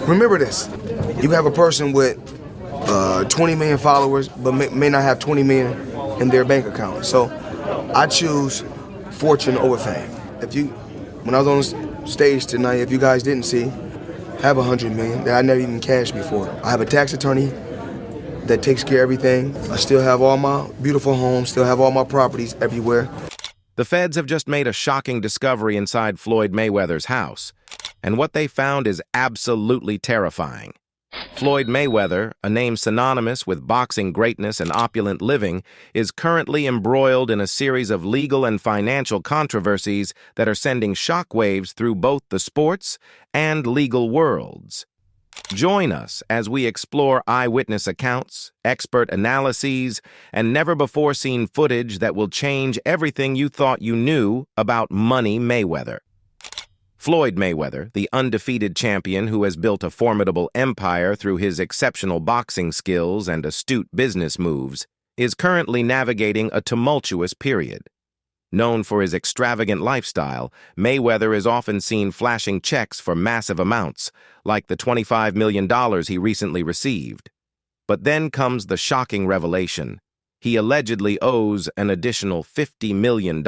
Remember this. You have a person with 20 million followers, but may not have 20 million in their bank account. So I choose fortune over fame. When I was on stage tonight, if you guys didn't see, I have 100 million that I never even cashed before. I have a tax attorney that takes care of everything. I still have all my beautiful homes, still have all my properties everywhere. The feds have just made a shocking discovery inside Floyd Mayweather's house, and what they found is absolutely terrifying. Floyd Mayweather, a name synonymous with boxing greatness and opulent living, is currently embroiled in a series of legal and financial controversies that are sending shockwaves through both the sports and legal worlds. Join us as we explore eyewitness accounts, expert analyses, and never-before-seen footage that will change everything you thought you knew about Money Mayweather. Floyd Mayweather, the undefeated champion who has built a formidable empire through his exceptional boxing skills and astute business moves, is currently navigating a tumultuous period. Known for his extravagant lifestyle, Mayweather is often seen flashing checks for massive amounts, like the $25 million he recently received. But then comes the shocking revelation. He allegedly owes an additional $50 million,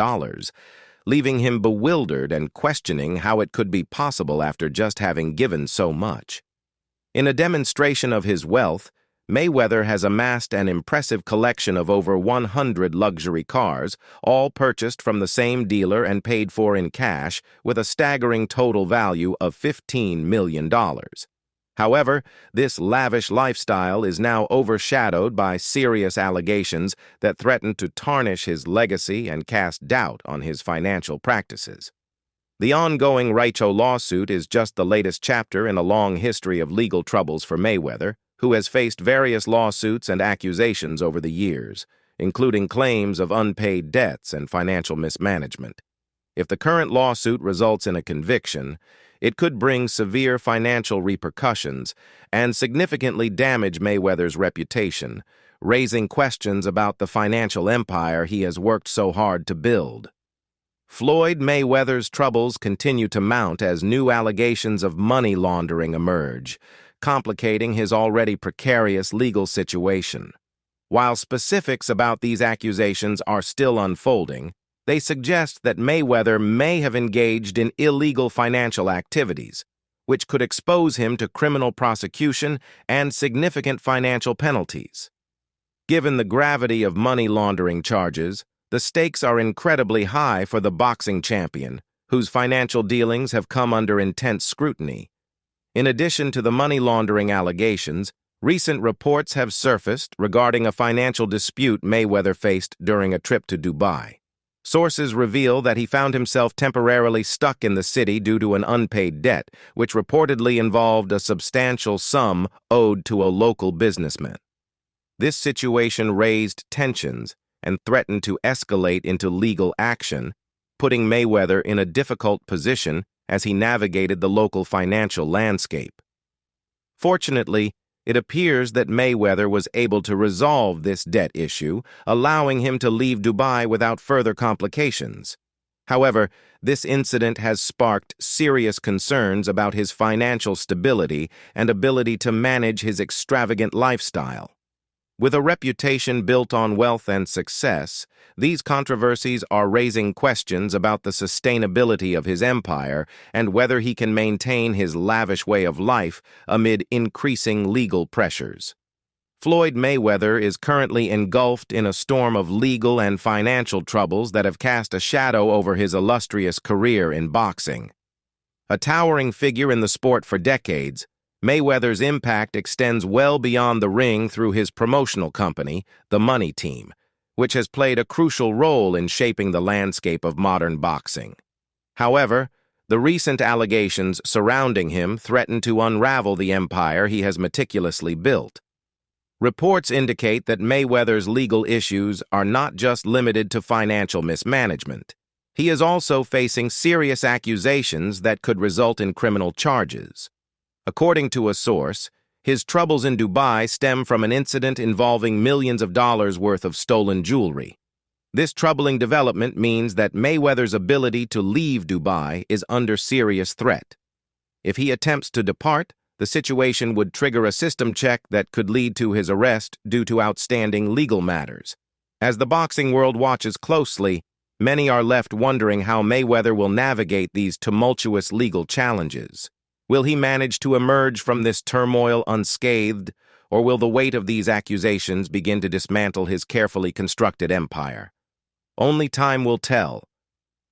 leaving him bewildered and questioning how it could be possible after just having given so much. In a demonstration of his wealth, Mayweather has amassed an impressive collection of over 100 luxury cars, all purchased from the same dealer and paid for in cash, with a staggering total value of $15 million. However, this lavish lifestyle is now overshadowed by serious allegations that threaten to tarnish his legacy and cast doubt on his financial practices. The ongoing Raicho lawsuit is just the latest chapter in a long history of legal troubles for Mayweather, who has faced various lawsuits and accusations over the years, including claims of unpaid debts and financial mismanagement. If the current lawsuit results in a conviction, it could bring severe financial repercussions and significantly damage Mayweather's reputation, raising questions about the financial empire he has worked so hard to build. Floyd Mayweather's troubles continue to mount as new allegations of money laundering emerge, complicating his already precarious legal situation. While specifics about these accusations are still unfolding, they suggest that Mayweather may have engaged in illegal financial activities, which could expose him to criminal prosecution and significant financial penalties. Given the gravity of money laundering charges, the stakes are incredibly high for the boxing champion, whose financial dealings have come under intense scrutiny. In addition to the money laundering allegations, recent reports have surfaced regarding a financial dispute Mayweather faced during a trip to Dubai. Sources reveal that he found himself temporarily stuck in the city due to an unpaid debt, which reportedly involved a substantial sum owed to a local businessman. This situation raised tensions and threatened to escalate into legal action, putting Mayweather in a difficult position as he navigated the local financial landscape. Fortunately, it appears that Mayweather was able to resolve this debt issue, allowing him to leave Dubai without further complications. However, this incident has sparked serious concerns about his financial stability and ability to manage his extravagant lifestyle. With a reputation built on wealth and success, these controversies are raising questions about the sustainability of his empire and whether he can maintain his lavish way of life amid increasing legal pressures. Floyd Mayweather is currently engulfed in a storm of legal and financial troubles that have cast a shadow over his illustrious career in boxing. A towering figure in the sport for decades, Mayweather's impact extends well beyond the ring through his promotional company, the Money Team, which has played a crucial role in shaping the landscape of modern boxing. However, the recent allegations surrounding him threaten to unravel the empire he has meticulously built. Reports indicate that Mayweather's legal issues are not just limited to financial mismanagement. He is also facing serious accusations that could result in criminal charges. According to a source, his troubles in Dubai stem from an incident involving millions of dollars worth of stolen jewelry. This troubling development means that Mayweather's ability to leave Dubai is under serious threat. If he attempts to depart, the situation would trigger a system check that could lead to his arrest due to outstanding legal matters. As the boxing world watches closely, many are left wondering how Mayweather will navigate these tumultuous legal challenges. Will he manage to emerge from this turmoil unscathed, or will the weight of these accusations begin to dismantle his carefully constructed empire? Only time will tell.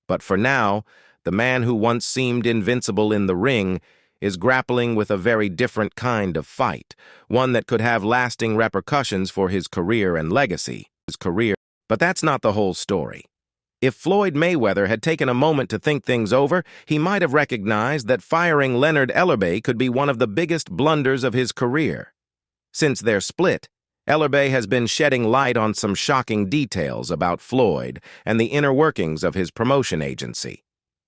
But for now, the man who once seemed invincible in the ring is grappling with a very different kind of fight, one that could have lasting repercussions for his career and legacy. But that's not the whole story. If Floyd Mayweather had taken a moment to think things over, he might have recognized that firing Leonard Ellerby could be one of the biggest blunders of his career. Since their split, Ellerby has been shedding light on some shocking details about Floyd and the inner workings of his promotion agency.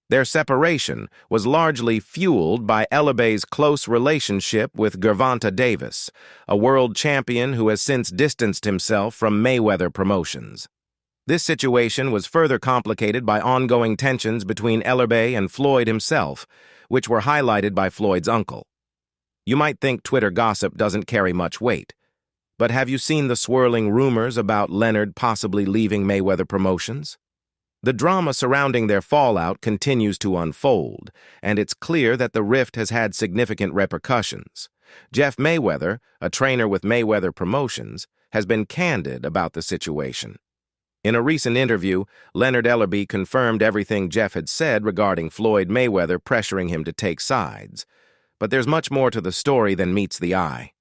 Their separation was largely fueled by Ellerby's close relationship with Gant Davis, a world champion who has since distanced himself from Mayweather Promotions. This situation was further complicated by ongoing tensions between Ellerby and Floyd himself, which were highlighted by Floyd's uncle. You might think Twitter gossip doesn't carry much weight, but have you seen the swirling rumors about Leonard possibly leaving Mayweather Promotions? The drama surrounding their fallout continues to unfold, and it's clear that the rift has had significant repercussions. Jeff Mayweather, a trainer with Mayweather Promotions, has been candid about the situation. In a recent interview, Leonard Ellerby confirmed everything Jeff had said regarding Floyd Mayweather pressuring him to take sides. But there's much more to the story than meets the eye.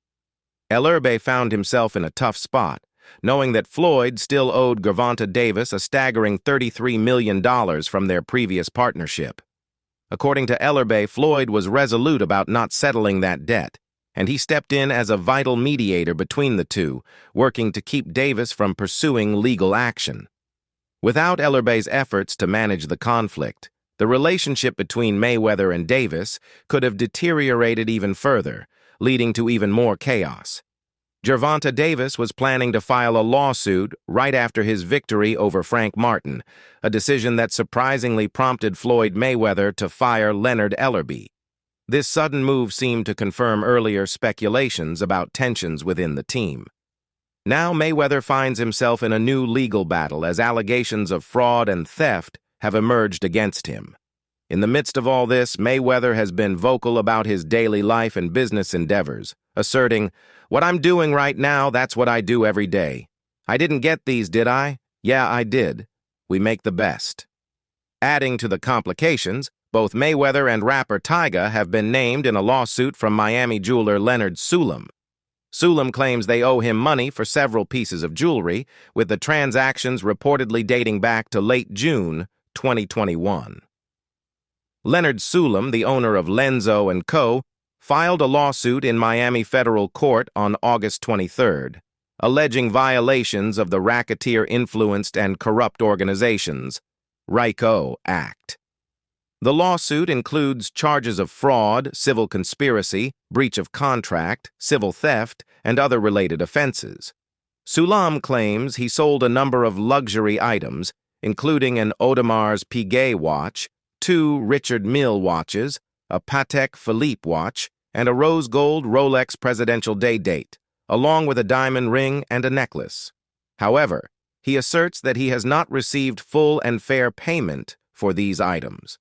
Ellerby found himself in a tough spot, knowing that Floyd still owed Gant Davis a staggering $33 million from their previous partnership. According to Ellerby, Floyd was resolute about not settling that debt, and he stepped in as a vital mediator between the two, working to keep Davis from pursuing legal action. Without Ellerby's efforts to manage the conflict, the relationship between Mayweather and Davis could have deteriorated even further, leading to even more chaos. Gervonta Davis was planning to file a lawsuit right after his victory over Frank Martin, a decision that surprisingly prompted Floyd Mayweather to fire Leonard Ellerby. This sudden move seemed to confirm earlier speculations about tensions within the team. Now Mayweather finds himself in a new legal battle as allegations of fraud and theft have emerged against him. In the midst of all this, Mayweather has been vocal about his daily life and business endeavors, asserting, "What I'm doing right now, that's what I do every day. I didn't get these, did I? Yeah, I did. We make the best." Adding to the complications, both Mayweather and rapper Tyga have been named in a lawsuit from Miami jeweler Leonard Ellerby. Ellerby claims they owe him money for several pieces of jewelry, with the transactions reportedly dating back to late June 2021. Leonard Ellerby, the owner of Lenzo & Co., filed a lawsuit in Miami federal court on August 23rd, alleging violations of the Racketeer-Influenced and Corrupt Organizations (RICO) Act. The lawsuit includes charges of fraud, civil conspiracy, breach of contract, civil theft, and other related offenses. Ellerby claims he sold a number of luxury items, including an Audemars Piguet watch, 2 Richard Mille watches, a Patek Philippe watch, and a rose gold Rolex Presidential Day date, along with a diamond ring and a necklace. However, he asserts that he has not received full and fair payment for these items.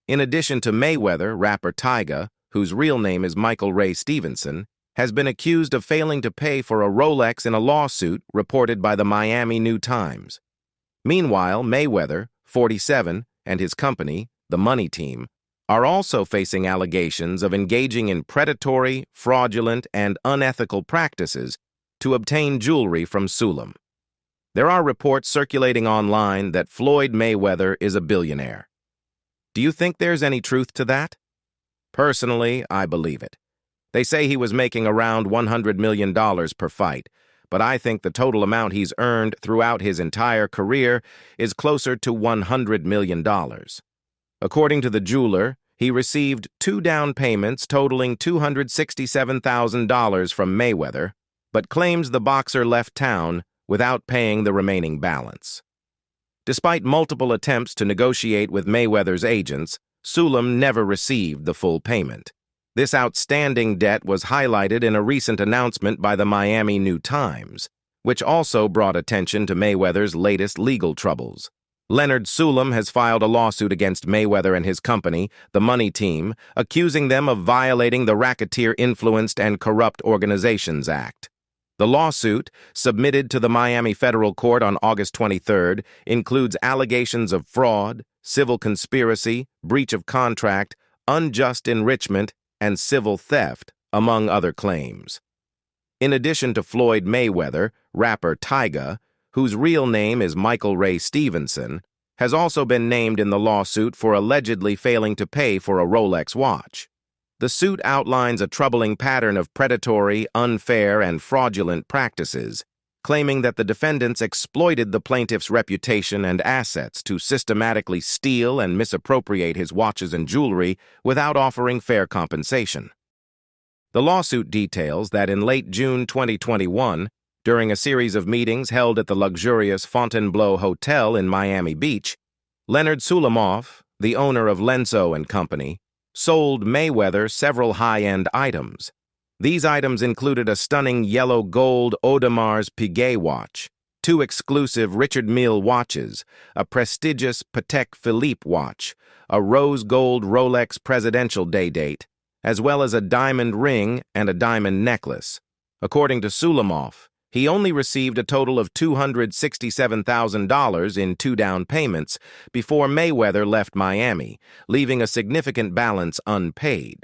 In addition to Mayweather, rapper Tyga, whose real name is Michael Ray Stevenson, has been accused of failing to pay for a Rolex in a lawsuit reported by the Miami New Times. Meanwhile, Mayweather, 47, and his company, the Money Team, are also facing allegations of engaging in predatory, fraudulent, and unethical practices to obtain jewelry from Ellerby. There are reports circulating online that Floyd Mayweather is a billionaire. Do you think there's any truth to that? Personally, I believe it. They say he was making around $100 million per fight, but I think the total amount he's earned throughout his entire career is closer to $100 million. According to the jeweler, he received 2 down payments totaling $267,000 from Mayweather, but claims the boxer left town without paying the remaining balance. Despite multiple attempts to negotiate with Mayweather's agents, Ellerby never received the full payment. This outstanding debt was highlighted in a recent announcement by the Miami New Times, which also brought attention to Mayweather's latest legal troubles. Leonard Sulam has filed a lawsuit against Mayweather and his company, the Money Team, accusing them of violating the Racketeer-Influenced and Corrupt Organizations Act. The lawsuit, submitted to the Miami Federal Court on August 23rd, includes allegations of fraud, civil conspiracy, breach of contract, unjust enrichment, and civil theft, among other claims. In addition to Floyd Mayweather, rapper Tyga, whose real name is Michael Ray Stevenson, has also been named in the lawsuit for allegedly failing to pay for a Rolex watch. The suit outlines a troubling pattern of predatory, unfair, and fraudulent practices, claiming that the defendants exploited the plaintiff's reputation and assets to systematically steal and misappropriate his watches and jewelry without offering fair compensation. The lawsuit details that in late June 2021, during a series of meetings held at the luxurious Fontainebleau Hotel in Miami Beach, Leonard Sulam, the owner of Lenzo & Company, sold Mayweather several high-end items. These items included a stunning yellow gold Audemars Piguet watch, 2 exclusive Richard Mille watches, a prestigious Patek Philippe watch, a rose gold Rolex Presidential Day Date, as well as a diamond ring and a diamond necklace. According to Sulam, he only received a total of $267,000 in 2 down payments before Mayweather left Miami, leaving a significant balance unpaid.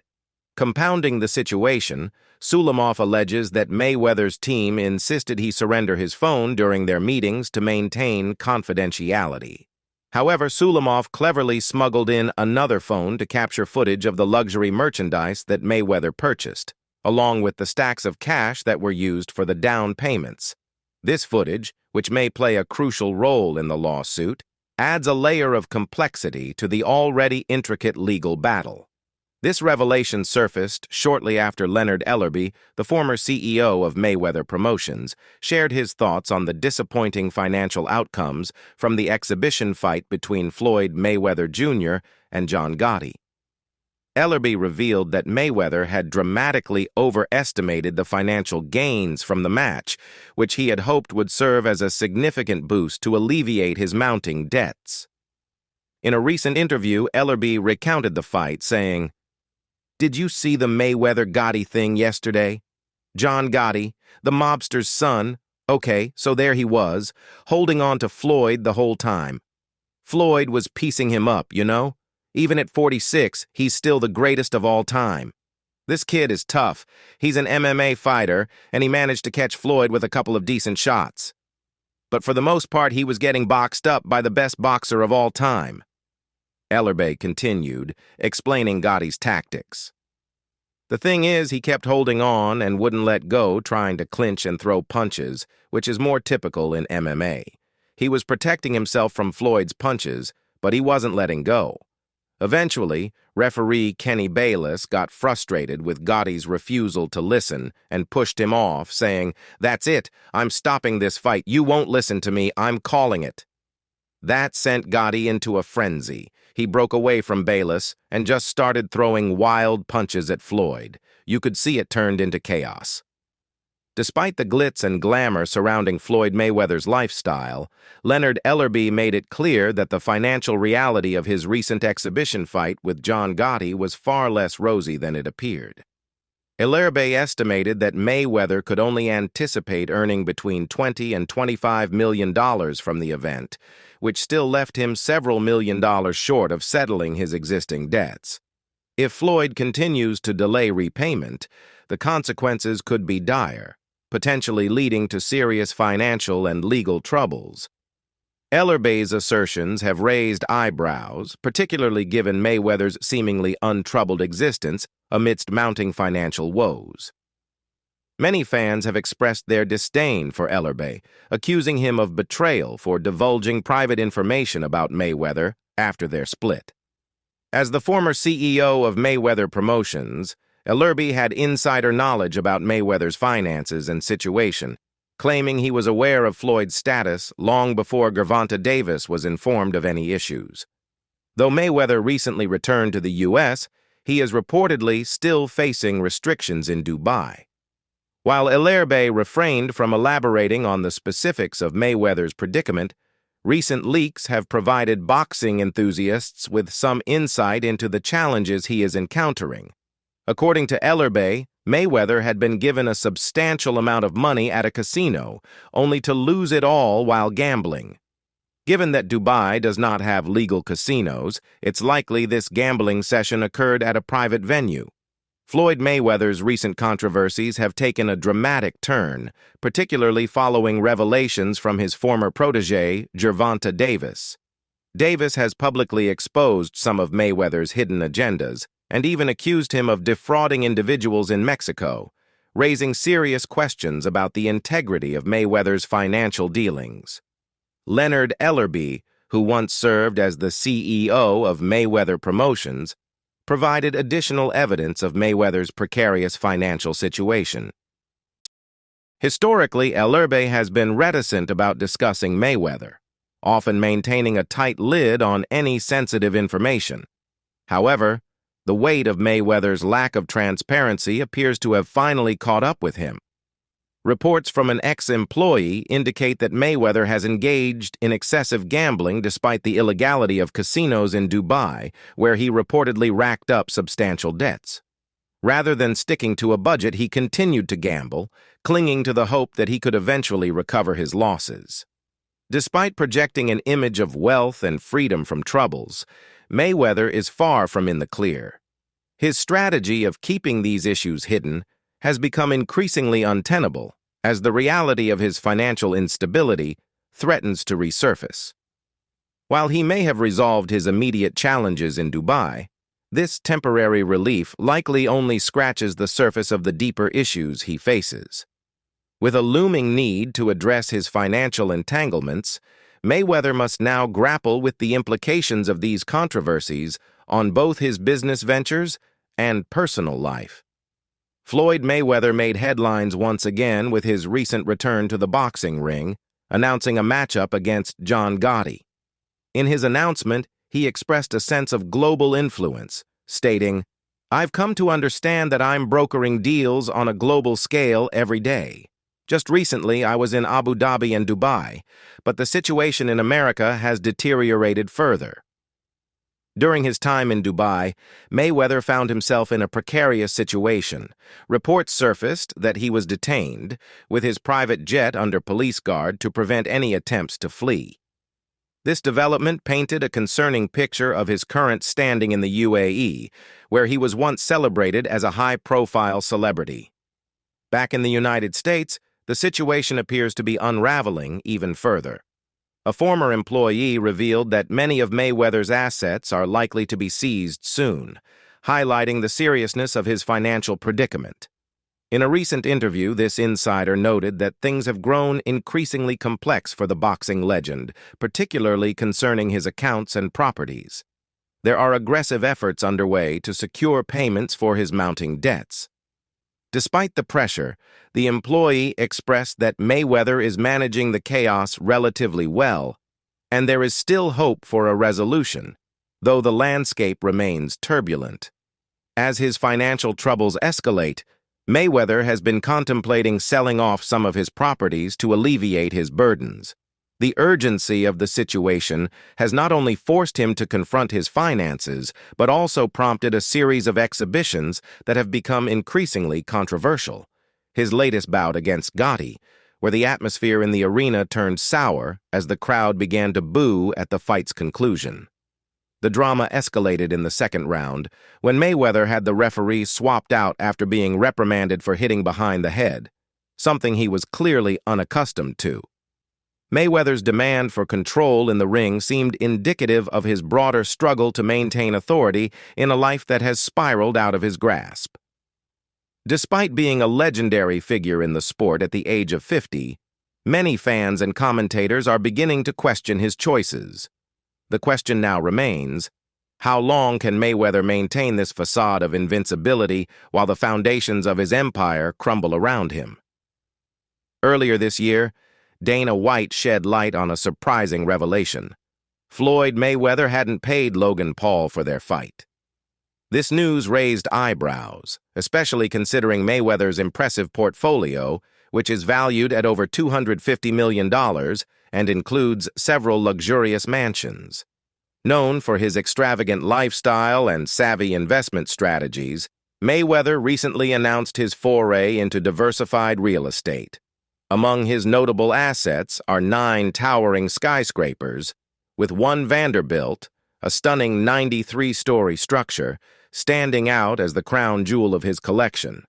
Compounding the situation, Sulam alleges that Mayweather's team insisted he surrender his phone during their meetings to maintain confidentiality. However, Sulam cleverly smuggled in another phone to capture footage of the luxury merchandise that Mayweather purchased, along with the stacks of cash that were used for the down payments. This footage, which may play a crucial role in the lawsuit, adds a layer of complexity to the already intricate legal battle. This revelation surfaced shortly after Leonard Ellerby, the former CEO of Mayweather Promotions, shared his thoughts on the disappointing financial outcomes from the exhibition fight between Floyd Mayweather Jr. and John Gotti. Ellerby revealed that Mayweather had dramatically overestimated the financial gains from the match, which he had hoped would serve as a significant boost to alleviate his mounting debts. In a recent interview, Ellerby recounted the fight, saying, "Did you see the Mayweather-Gotti thing yesterday? John Gotti, the mobster's son, okay, so there he was, holding on to Floyd the whole time. Floyd was piecing him up, you know? Even at 46, he's still the greatest of all time. This kid is tough. He's an MMA fighter, and he managed to catch Floyd with a couple of decent shots. But for the most part, he was getting boxed up by the best boxer of all time." Ellerby continued, explaining Gotti's tactics. "The thing is, he kept holding on and wouldn't let go, trying to clinch and throw punches, which is more typical in MMA. He was protecting himself from Floyd's punches, but he wasn't letting go. Eventually, referee Kenny Bayless got frustrated with Gotti's refusal to listen and pushed him off, saying, 'That's it, I'm stopping this fight. You won't listen to me, I'm calling it.' That sent Gotti into a frenzy. He broke away from Bayless and just started throwing wild punches at Floyd. You could see it turned into chaos." Despite the glitz and glamour surrounding Floyd Mayweather's lifestyle, Leonard Ellerby made it clear that the financial reality of his recent exhibition fight with John Gotti was far less rosy than it appeared. Ellerby estimated that Mayweather could only anticipate earning between $20 and $25 million from the event, which still left him several $1,000,000 short of settling his existing debts. If Floyd continues to delay repayment, the consequences could be dire, potentially leading to serious financial and legal troubles. Ellerby's assertions have raised eyebrows, particularly given Mayweather's seemingly untroubled existence amidst mounting financial woes. Many fans have expressed their disdain for Ellerby, accusing him of betrayal for divulging private information about Mayweather after their split. As the former CEO of Mayweather Promotions, Ellerby had insider knowledge about Mayweather's finances and situation, claiming he was aware of Floyd's status long before Gant Davis was informed of any issues. Though Mayweather recently returned to the U.S., he is reportedly still facing restrictions in Dubai. While Ellerby refrained from elaborating on the specifics of Mayweather's predicament, recent leaks have provided boxing enthusiasts with some insight into the challenges he is encountering. According to Ellerby, Mayweather had been given a substantial amount of money at a casino, only to lose it all while gambling. Given that Dubai does not have legal casinos, it's likely this gambling session occurred at a private venue. Floyd Mayweather's recent controversies have taken a dramatic turn, particularly following revelations from his former protege, Gant Davis. Davis has publicly exposed some of Mayweather's hidden agendas and even accused him of defrauding individuals in Mexico, raising serious questions about the integrity of Mayweather's financial dealings. Leonard Ellerby, who once served as the CEO of Mayweather Promotions, provided additional evidence of Mayweather's precarious financial situation. Historically, Ellerby has been reticent about discussing Mayweather, often maintaining a tight lid on any sensitive information. However, the weight of Mayweather's lack of transparency appears to have finally caught up with him. Reports from an ex-employee indicate that Mayweather has engaged in excessive gambling despite the illegality of casinos in Dubai, where he reportedly racked up substantial debts. Rather than sticking to a budget, he continued to gamble, clinging to the hope that he could eventually recover his losses. Despite projecting an image of wealth and freedom from troubles, Mayweather is far from in the clear. His strategy of keeping these issues hidden has become increasingly untenable as the reality of his financial instability threatens to resurface. While he may have resolved his immediate challenges in Dubai, this temporary relief likely only scratches the surface of the deeper issues he faces. With a looming need to address his financial entanglements, Mayweather must now grapple with the implications of these controversies on both his business ventures and personal life. Floyd Mayweather made headlines once again with his recent return to the boxing ring, announcing a matchup against Gotti. In his announcement, he expressed a sense of global influence, stating, "I've come to understand that I'm brokering deals on a global scale every day. Just recently, I was in Abu Dhabi and Dubai, but the situation in America has deteriorated further." During his time in Dubai, Mayweather found himself in a precarious situation. Reports surfaced that he was detained, with his private jet under police guard to prevent any attempts to flee. This development painted a concerning picture of his current standing in the UAE, where he was once celebrated as a high-profile celebrity. Back in the United States, the situation appears to be unraveling even further. A former employee revealed that many of Mayweather's assets are likely to be seized soon, highlighting the seriousness of his financial predicament. In a recent interview, this insider noted that things have grown increasingly complex for the boxing legend, particularly concerning his accounts and properties. There are aggressive efforts underway to secure payments for his mounting debts. Despite the pressure, the employee expressed that Mayweather is managing the chaos relatively well, and there is still hope for a resolution, though the landscape remains turbulent. As his financial troubles escalate, Mayweather has been contemplating selling off some of his properties to alleviate his burdens. The urgency of the situation has not only forced him to confront his finances, but also prompted a series of exhibitions that have become increasingly controversial. His latest bout against Gotti, where the atmosphere in the arena turned sour as the crowd began to boo at the fight's conclusion. The drama escalated in the second round, when Mayweather had the referee swapped out after being reprimanded for hitting behind the head, something he was clearly unaccustomed to. Mayweather's demand for control in the ring seemed indicative of his broader struggle to maintain authority in a life that has spiraled out of his grasp. Despite being a legendary figure in the sport at the age of 50, many fans and commentators are beginning to question his choices. The question now remains, how long can Mayweather maintain this facade of invincibility while the foundations of his empire crumble around him? Earlier this year, Dana White shed light on a surprising revelation. Floyd Mayweather hadn't paid Logan Paul for their fight. This news raised eyebrows, especially considering Mayweather's impressive portfolio, which is valued at over $250 million and includes several luxurious mansions. Known for his extravagant lifestyle and savvy investment strategies, Mayweather recently announced his foray into diversified real estate. Among his notable assets are 9 towering skyscrapers, with one Vanderbilt, a stunning 93-story structure, standing out as the crown jewel of his collection.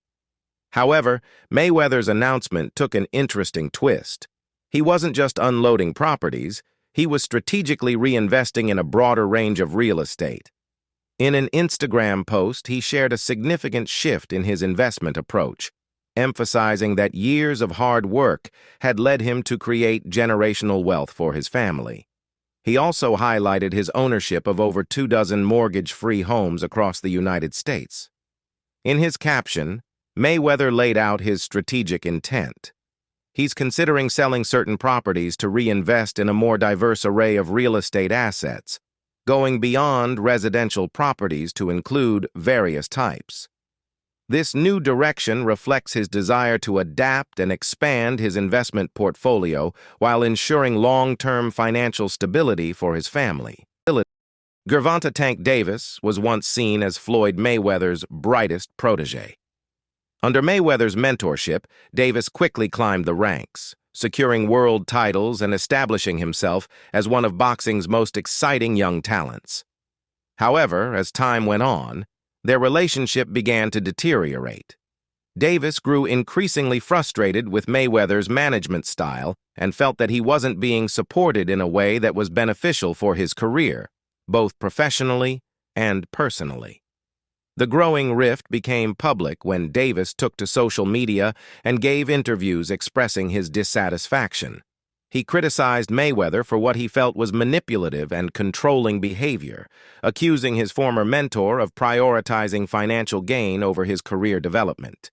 However, Mayweather's announcement took an interesting twist. He wasn't just unloading properties, he was strategically reinvesting in a broader range of real estate. In an Instagram post, he shared a significant shift in his investment approach, emphasizing that years of hard work had led him to create generational wealth for his family. He also highlighted his ownership of over 24 mortgage-free homes across the United States. In his caption, Mayweather laid out his strategic intent. He's considering selling certain properties to reinvest in a more diverse array of real estate assets, going beyond residential properties to include various types. This new direction reflects his desire to adapt and expand his investment portfolio while ensuring long-term financial stability for his family. Gant Davis was once seen as Floyd Mayweather's brightest protege. Under Mayweather's mentorship, Davis quickly climbed the ranks, securing world titles and establishing himself as one of boxing's most exciting young talents. However, as time went on, their relationship began to deteriorate. Davis grew increasingly frustrated with Mayweather's management style and felt that he wasn't being supported in a way that was beneficial for his career, both professionally and personally. The growing rift became public when Davis took to social media and gave interviews expressing his dissatisfaction. He criticized Mayweather for what he felt was manipulative and controlling behavior, accusing his former mentor of prioritizing financial gain over his career development.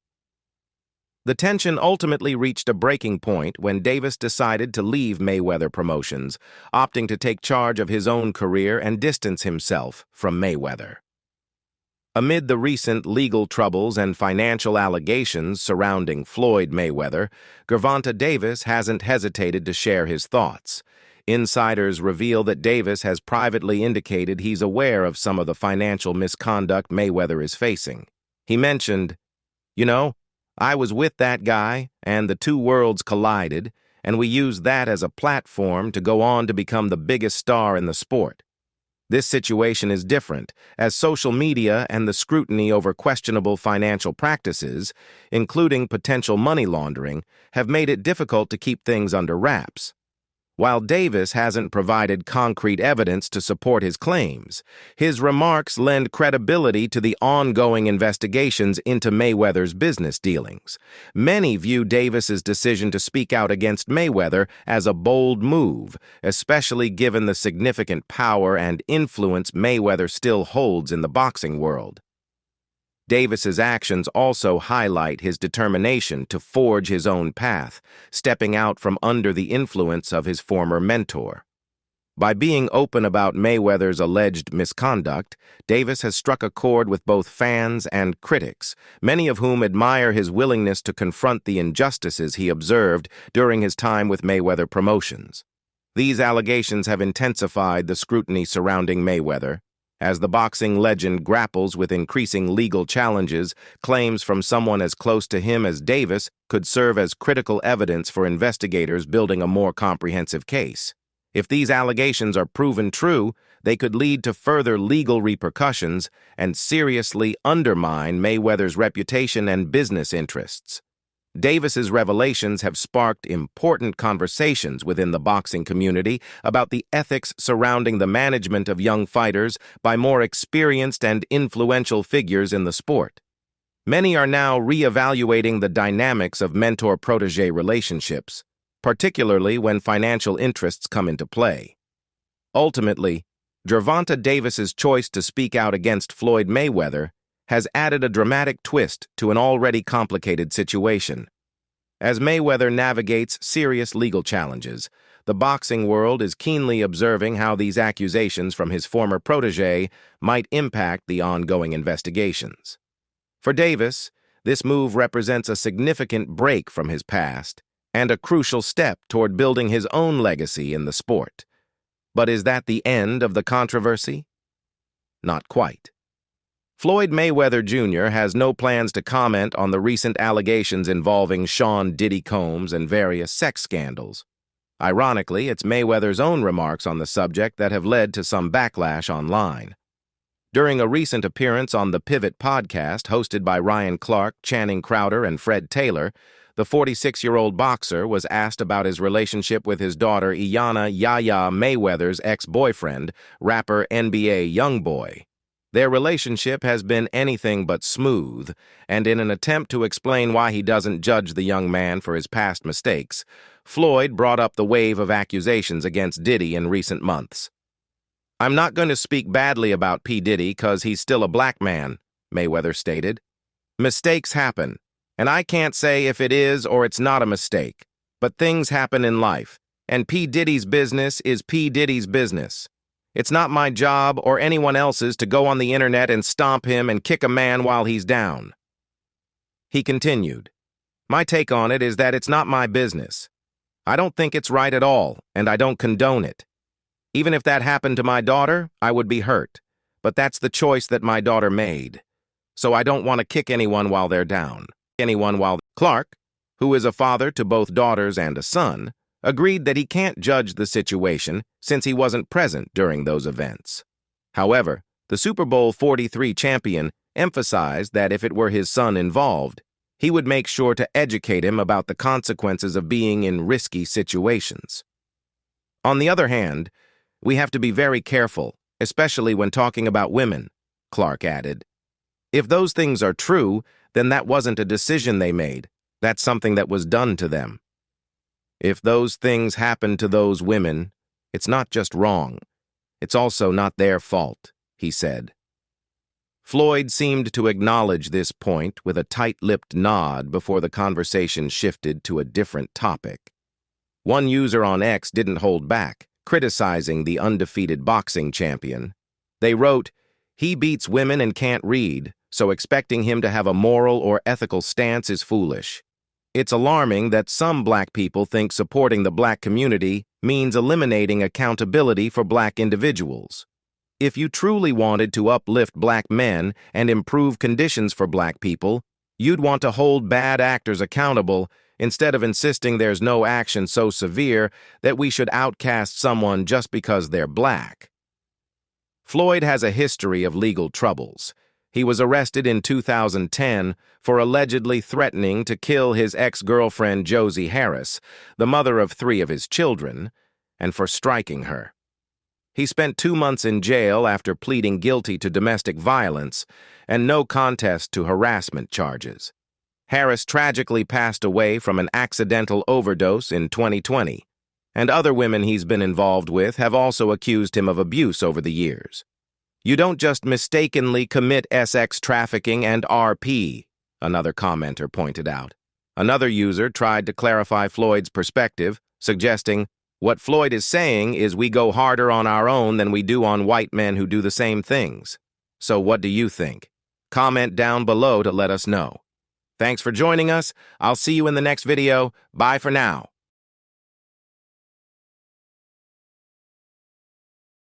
The tension ultimately reached a breaking point when Davis decided to leave Mayweather Promotions, opting to take charge of his own career and distance himself from Mayweather. Amid the recent legal troubles and financial allegations surrounding Floyd Mayweather, Gant Davis hasn't hesitated to share his thoughts. Insiders reveal that Davis has privately indicated he's aware of some of the financial misconduct Mayweather is facing. He mentioned, I was with that guy, and the two worlds collided, and we used that as a platform to go on to become the biggest star in the sport. This situation is different, as social media and the scrutiny over questionable financial practices, including potential money laundering, have made it difficult to keep things under wraps. While Davis hasn't provided concrete evidence to support his claims, his remarks lend credibility to the ongoing investigations into Mayweather's business dealings. Many view Davis's decision to speak out against Mayweather as a bold move, especially given the significant power and influence Mayweather still holds in the boxing world. Davis's actions also highlight his determination to forge his own path, stepping out from under the influence of his former mentor. By being open about Mayweather's alleged misconduct, Davis has struck a chord with both fans and critics, many of whom admire his willingness to confront the injustices he observed during his time with Mayweather Promotions. These allegations have intensified the scrutiny surrounding Mayweather. As the boxing legend grapples with increasing legal challenges, claims from someone as close to him as Davis could serve as critical evidence for investigators building a more comprehensive case. If these allegations are proven true, they could lead to further legal repercussions and seriously undermine Mayweather's reputation and business interests. Davis's revelations have sparked important conversations within the boxing community about the ethics surrounding the management of young fighters by more experienced and influential figures in the sport. Many are now reevaluating the dynamics of mentor-protege relationships, particularly when financial interests come into play. Ultimately, Gervonta Davis's choice to speak out against Floyd Mayweather has added a dramatic twist to an already complicated situation. As Mayweather navigates serious legal challenges, the boxing world is keenly observing how these accusations from his former protege might impact the ongoing investigations. For Davis, this move represents a significant break from his past and a crucial step toward building his own legacy in the sport. But is that the end of the controversy? Not quite. Floyd Mayweather Jr. has no plans to comment on the recent allegations involving Sean Diddy Combs and various sex scandals. Ironically, it's Mayweather's own remarks on the subject that have led to some backlash online. During a recent appearance on the Pivot podcast hosted by Ryan Clark, Channing Crowder, and Fred Taylor, the 46-year-old boxer was asked about his relationship with his daughter Iyanna Yaya Mayweather's ex-boyfriend, rapper NBA Youngboy. Their relationship has been anything but smooth, and in an attempt to explain why he doesn't judge the young man for his past mistakes, Floyd brought up the wave of accusations against Diddy in recent months. "I'm not going to speak badly about P. Diddy because he's still a black man," Mayweather stated. "Mistakes happen, and I can't say if it is or it's not a mistake, but things happen in life, and P. Diddy's business is P. Diddy's business. It's not my job or anyone else's to go on the internet and stomp him and kick a man while he's down." He continued, "My take on it is that it's not my business. I don't think it's right at all, and I don't condone it. Even if that happened to my daughter, I would be hurt, but that's the choice that my daughter made. So I don't want to kick anyone while they're down." Clark, who is a father to both daughters and a son, agreed that he can't judge the situation since he wasn't present during those events. However, the Super Bowl 43 champion emphasized that if it were his son involved, he would make sure to educate him about the consequences of being in risky situations. "On the other hand, we have to be very careful, especially when talking about women," Clark added. "If those things are true, then that wasn't a decision they made. That's something that was done to them. If those things happen to those women, it's not just wrong. It's also not their fault," he said. Floyd seemed to acknowledge this point with a tight-lipped nod before the conversation shifted to a different topic. One user on X didn't hold back, criticizing the undefeated boxing champion. They wrote, "He beats women and can't read, so expecting him to have a moral or ethical stance is foolish. It's alarming that some black people think supporting the black community means eliminating accountability for black individuals. If you truly wanted to uplift black men and improve conditions for black people, you'd want to hold bad actors accountable instead of insisting there's no action so severe that we should outcast someone just because they're black." Floyd has a history of legal troubles. He was arrested in 2010 for allegedly threatening to kill his ex-girlfriend Josie Harris, the mother of 3 of his children, and for striking her. He spent 2 months in jail after pleading guilty to domestic violence and no contest to harassment charges. Harris tragically passed away from an accidental overdose in 2020, and other women he's been involved with have also accused him of abuse over the years. "You don't just mistakenly commit SX trafficking and RP," another commenter pointed out. Another user tried to clarify Floyd's perspective, suggesting, "What Floyd is saying is we go harder on our own than we do on white men who do the same things. So what do you think? Comment down below to let us know. Thanks for joining us. I'll see you in the next video. Bye for now."